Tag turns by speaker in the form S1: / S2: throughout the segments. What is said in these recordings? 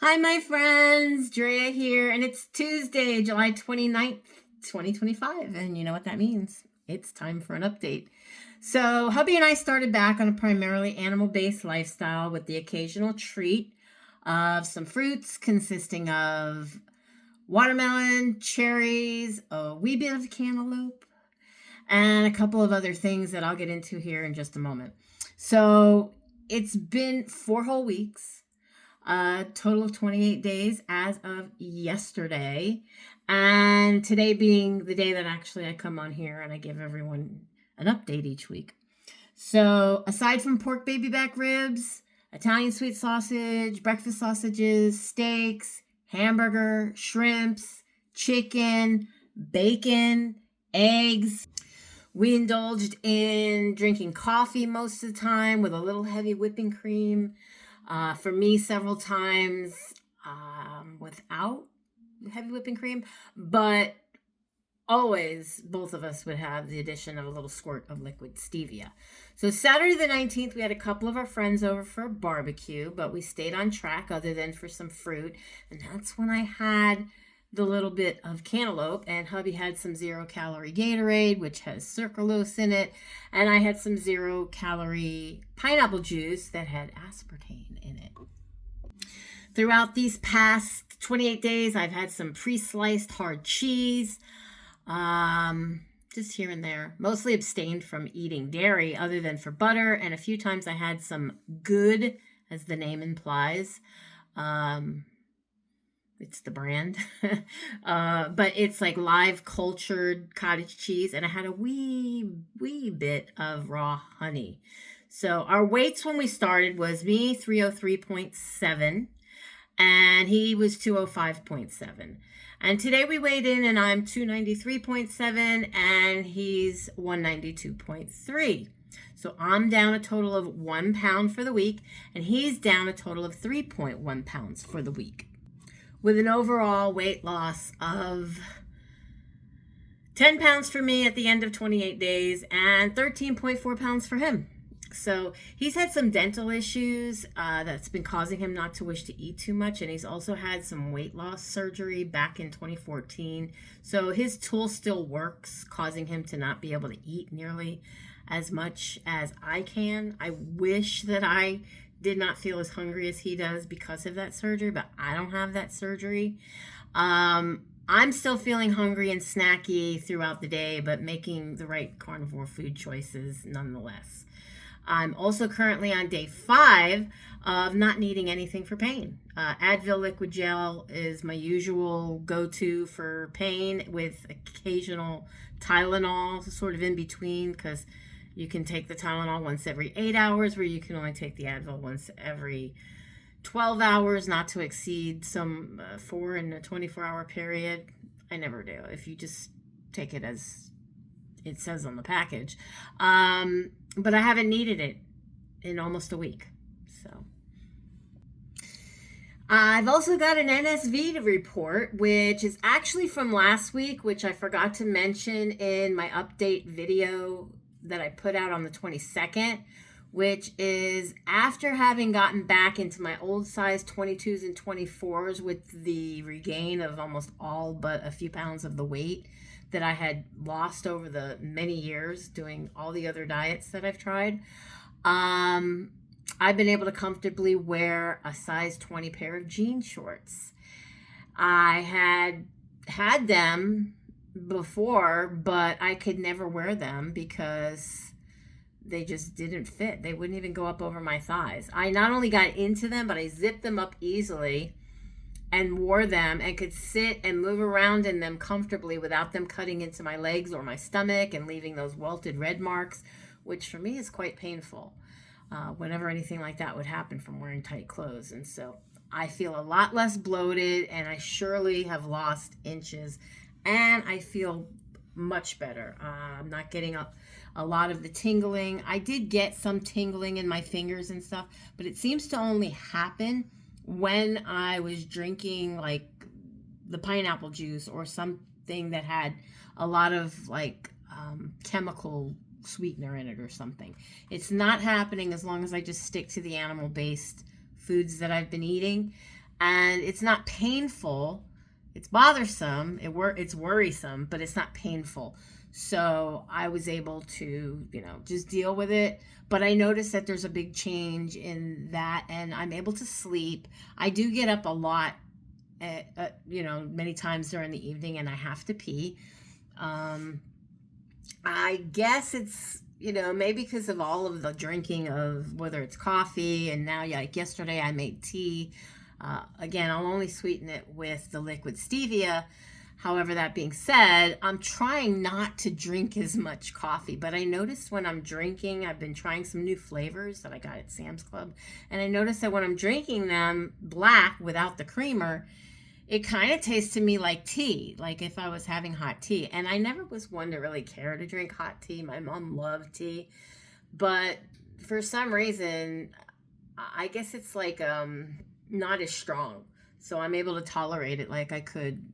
S1: Hi, my friends. Drea here, and it's Tuesday, July 29th, 2025. And you know what that means? It's time for an update. So, hubby and I started back on a primarily animal based lifestyle with the occasional treat of some fruits consisting of watermelon, cherries, a wee bit of cantaloupe, and a couple of other things that I'll get into here in just a moment. So, it's been 4 whole weeks. A total of 28 days as of yesterday. And today being the day that actually I come on here and I give everyone an update each week. So, aside from pork baby back ribs, Italian sweet sausage, breakfast sausages, steaks, hamburger, shrimps, chicken, bacon, eggs, we indulged in drinking coffee most of the time with a little heavy whipping cream. For me, several times without heavy whipping cream, but always both of us would have the addition of a little squirt of liquid stevia. So Saturday the 19th, we had a couple of our friends over for a barbecue, but we stayed on track other than for some fruit. And that's when I had the little bit of cantaloupe, and hubby had some 0-calorie Gatorade, which has sucralose in it, and I had some 0-calorie pineapple juice that had aspartame in it. Throughout these past 28 days, I've had some pre-sliced hard cheese, just here and there. Mostly abstained from eating dairy other than for butter, and a few times I had some good, as the name implies. It's the brand, but it's like live cultured cottage cheese, and I had a wee bit of raw honey. So our weights when we started was me 303.7, and he was 205.7. And today we weighed in, and I'm 293.7, and he's 192.3. So I'm down a total of 1 pound for the week, and he's down a total of 3.1 pounds for the week, with an overall weight loss of 10 pounds for me at the end of 28 days and 13.4 pounds for him. So he's had some dental issues that's been causing him not to wish to eat too much. And he's also had some weight loss surgery back in 2014. So his tool still works, causing him to not be able to eat nearly as much as I can. I wish that I did not feel as hungry as he does because of that surgery, but I don't have that surgery. I'm still feeling hungry and snacky throughout the day, but making the right carnivore food choices nonetheless. I'm also currently on day 5 of not needing anything for pain. Advil liquid gel is my usual go-to for pain, with occasional Tylenol sort of in between, because you can take the Tylenol once every 8 hours, where you can only take the Advil once every 12 hours, not to exceed some 4 in a 24-hour period. I never do, if you just take it as it says on the package. But I haven't needed it in almost a week. So I've also got an NSV to report, which is actually from last week, which I forgot to mention in my update video that I put out on the 22nd, which is after having gotten back into my old size 22s and 24s with the regain of almost all but a few pounds of the weight that I had lost over the many years doing all the other diets that I've tried. I've been able to comfortably wear a size 20 pair of jean shorts. I had them before, but I could never wear them because they just didn't fit. They wouldn't even go up over my thighs. I not only got into them, but I zipped them up easily and wore them and could sit and move around in them comfortably without them cutting into my legs or my stomach and leaving those welted red marks, which for me is quite painful whenever anything like that would happen from wearing tight clothes. And so I feel a lot less bloated, and I surely have lost inches, and I feel much better. I'm not getting a lot of the tingling. I did get some tingling in my fingers and stuff, but it seems to only happen when I was drinking like the pineapple juice or something that had a lot of like chemical sweetener in it or something. It's not happening as long as I just stick to the animal-based foods that I've been eating. and it's not painful. It's bothersome. It's worrisome, but it's not painful. So I was able to, just deal with it. But I noticed that there's a big change in that, and I'm able to sleep. I do get up a lot, many times during the evening, and I have to pee. Um, I guess it's, maybe because of all of the drinking of whether it's coffee, and now, like yesterday, I made tea. Again, I'll only sweeten it with the liquid stevia. However, that being said, I'm trying not to drink as much coffee, but I noticed when I'm drinking, I've been trying some new flavors that I got at Sam's Club, and I noticed that when I'm drinking them black without the creamer, it kind of tastes to me like tea, like if I was having hot tea. And I never was one to really care to drink hot tea. My mom loved tea, but for some reason, I guess it's like not as strong. So I'm able to tolerate it like I could,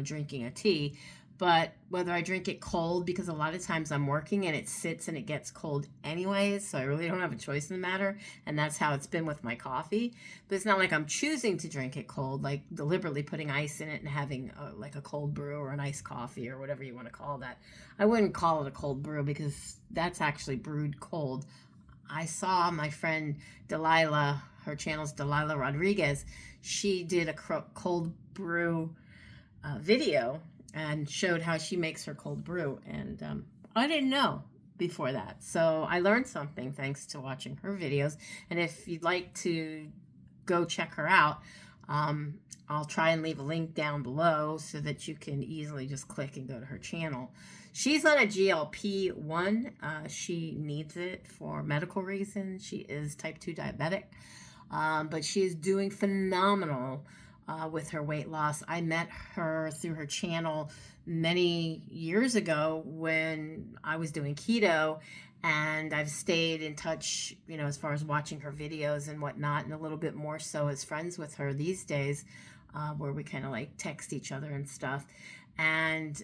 S1: drinking a tea. But whether I drink it cold, because a lot of times I'm working and it sits and it gets cold anyways, so I really don't have a choice in the matter. And that's how it's been with my coffee. But it's not like I'm choosing to drink it cold, like deliberately putting ice in it and having like a cold brew or an iced coffee or whatever you want to call that. I wouldn't call it a cold brew because that's actually brewed cold. I saw my friend Delila, her channel's Delila Rodriguez. She did a cold brew video and showed how she makes her cold brew. And I didn't know before that. So I learned something thanks to watching her videos. And if you'd like to go check her out, I'll try and leave a link down below so that you can easily just click and go to her channel. She's on a GLP-1. She needs it for medical reasons. She is type 2 diabetic, but she is doing phenomenal with her weight loss. I met her through her channel many years ago when I was doing keto, and I've stayed in touch, as far as watching her videos and whatnot, and a little bit more so as friends with her these days, where we kind of like text each other and stuff. And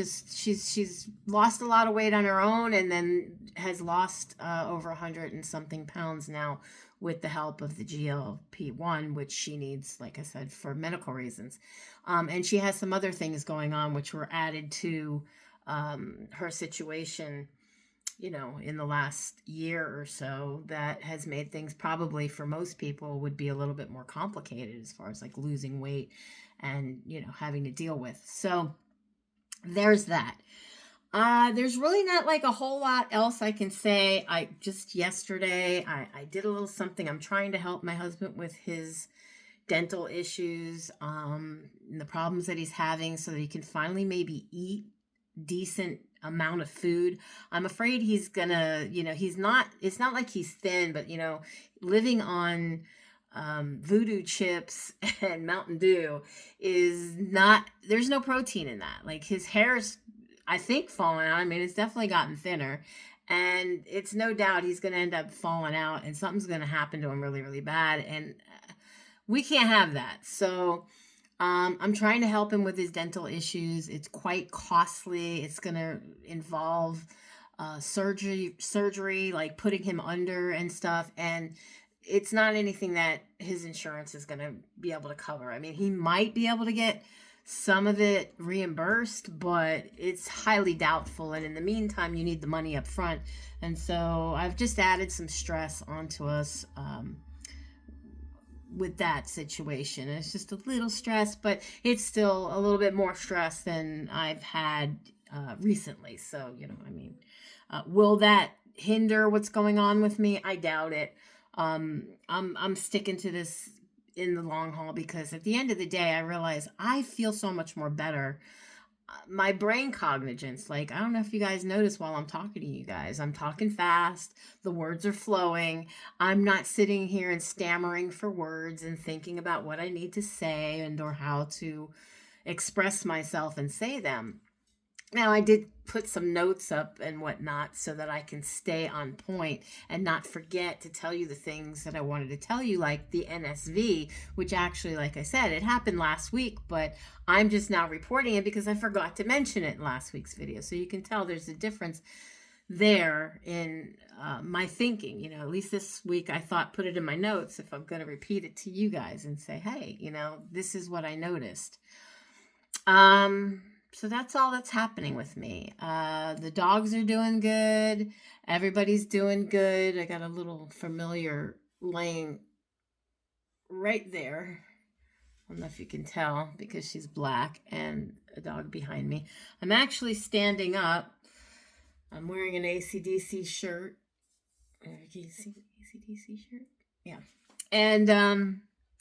S1: she's lost a lot of weight on her own, and then has lost over 100 and something pounds now with the help of the GLP-1, which she needs, like I said, for medical reasons. And she has some other things going on which were added to her situation, in the last year or so, that has made things probably for most people would be a little bit more complicated as far as like losing weight and, having to deal with. So there's that. There's really not like a whole lot else I can say. Yesterday, I did a little something. I'm trying to help my husband with his dental issues, and the problems that he's having, so that he can finally maybe eat decent amount of food. I'm afraid he's gonna, it's not like he's thin, but living on voodoo chips and Mountain Dew is not, there's no protein in that. Like his hair's, I think, falling out. I mean, it's definitely gotten thinner, and it's no doubt he's going to end up falling out, and something's going to happen to him really, really bad. And we can't have that. So I'm trying to help him with his dental issues. It's quite costly. It's going to involve surgery, like putting him under and stuff. And it's not anything that his insurance is going to be able to cover. I mean, he might be able to get some of it reimbursed, but it's highly doubtful. And in the meantime, you need the money up front. And so I've just added some stress onto us with that situation. It's just a little stress, but it's still a little bit more stress than I've had recently. So, will that hinder what's going on with me? I doubt it. I'm sticking to this in the long haul, because at the end of the day, I realize I feel so much more better. My brain cognizance, like, I don't know if you guys notice while I'm talking to you guys, I'm talking fast, the words are flowing, I'm not sitting here and stammering for words and thinking about what I need to say and or how to express myself and say them. Now, I did put some notes up and whatnot so that I can stay on point and not forget to tell you the things that I wanted to tell you, like the NSV, which actually, like I said, it happened last week, but I'm just now reporting it because I forgot to mention it in last week's video. So you can tell there's a difference. there in my thinking. At least this week I thought, put it in my notes if I'm going to repeat it to you guys and say, hey, this is what I noticed. So that's all that's happening with me. The dogs are doing good. Everybody's doing good. I got a little familiar laying right there. I don't know if you can tell because she's black, and a dog behind me. I'm actually standing up. I'm wearing an AC/DC shirt. AC/DC shirt? Yeah. And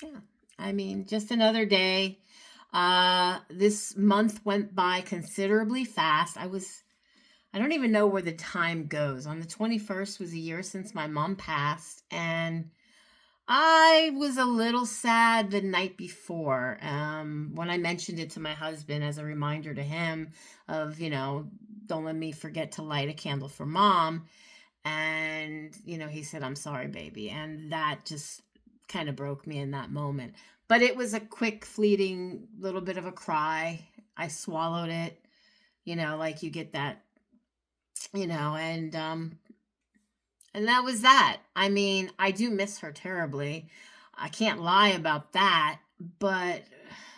S1: yeah, I mean, just another day. This month went by considerably fast. I don't even know where the time goes. On the 21st was a year since my mom passed, and I was a little sad the night before when I mentioned it to my husband as a reminder to him of, don't let me forget to light a candle for mom. And, he said, I'm sorry, baby. And that just kind of broke me in that moment. But it was a quick, fleeting little bit of a cry. I swallowed it, like you get that, and that was that. I mean, I do miss her terribly. I can't lie about that, but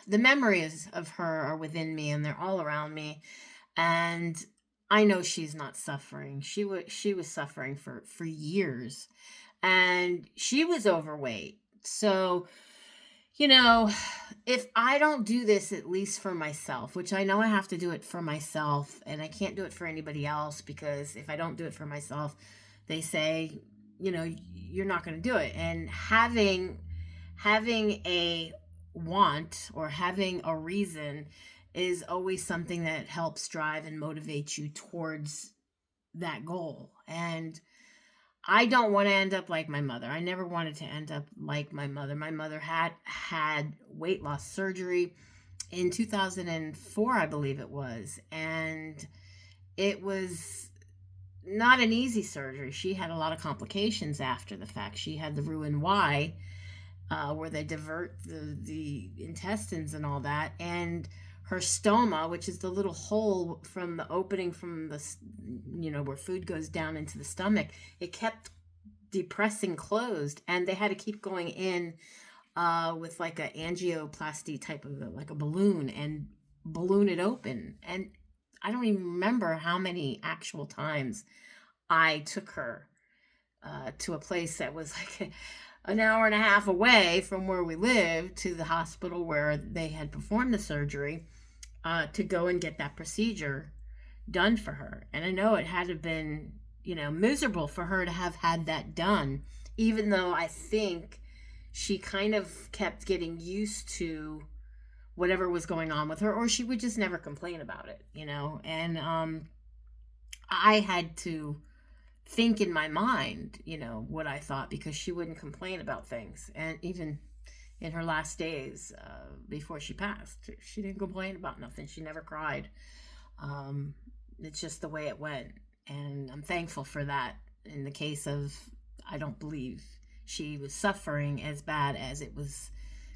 S1: the memories of her are within me and they're all around me. And I know she's not suffering. She was suffering for years, and she was overweight. So, if I don't do this at least for myself, which I know I have to do it for myself, and I can't do it for anybody else, because if I don't do it for myself, they say, you're not going to do it. And having a want or having a reason is always something that helps drive and motivate you towards that goal. And I don't want to end up like my mother. I never wanted to end up like my mother. My mother had weight loss surgery in 2004, I believe it was. And it was not an easy surgery. She had a lot of complications after the fact. She had the Roux-en-Y, where they divert the intestines and all that. And her stoma, which is the little hole from the opening from the, where food goes down into the stomach, it kept depressing closed, and they had to keep going in with like a angioplasty type of like a balloon, and balloon it open. And I don't even remember how many actual times I took her to a place that was like an hour and a half away from where we lived, to the hospital where they had performed the surgery, to go and get that procedure done for her. And I know it had to have been, miserable for her to have had that done, even though I think she kind of kept getting used to whatever was going on with her, or she would just never complain about it, and I had to think in my mind, what I thought, because she wouldn't complain about things. And even in her last days, before she passed, she didn't complain about nothing. She never cried. It's just the way it went. And I'm thankful for that. In the case of, I don't believe she was suffering as bad as it was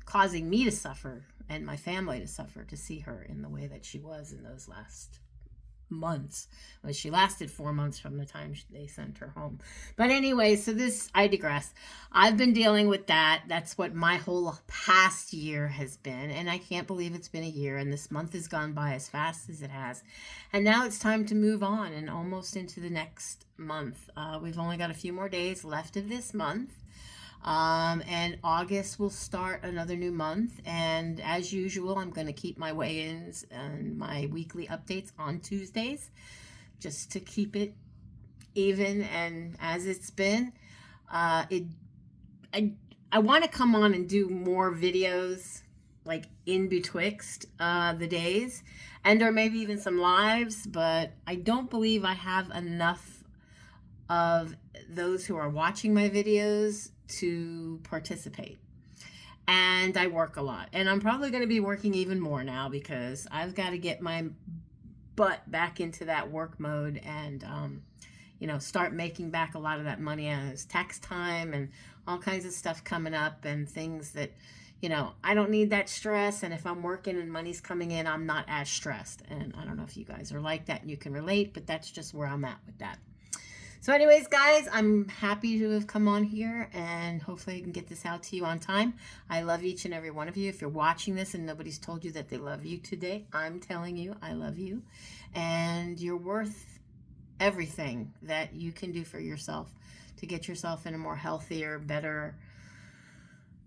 S1: causing me to suffer and my family to suffer, to see her in the way that she was in those last months. Well, she lasted 4 months from the time they sent her home. But anyway, so I digress. I've been dealing with that. That's what my whole past year has been, and I can't believe it's been a year, and this month has gone by as fast as it has. And now it's time to move on and almost into the next month. We've only got a few more days left of this month. And August will start another new month. And as usual, I'm going to keep my weigh-ins and my weekly updates on Tuesdays, just to keep it even and as it's been. I want to come on and do more videos, like in betwixt the days, and or maybe even some lives, but I don't believe I have enough of those who are watching my videos to participate. And I work a lot, and I'm probably going to be working even more now, because I've got to get my butt back into that work mode, and start making back a lot of that money as tax time and all kinds of stuff coming up, and things that I don't need that stress. And if I'm working and money's coming in, I'm not as stressed. And I don't know if you guys are like that and you can relate, but that's just where I'm at with that. So anyways, guys, I'm happy to have come on here, and hopefully I can get this out to you on time. I love each and every one of you. If you're watching this and nobody's told you that they love you today, I'm telling you I love you, and you're worth everything that you can do for yourself to get yourself in a more healthier, better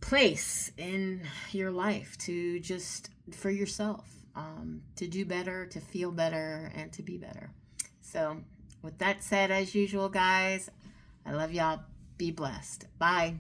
S1: place in your life, to just for yourself, to do better, to feel better, and to be better. So with that said, as usual, guys, I love y'all. Be blessed. Bye.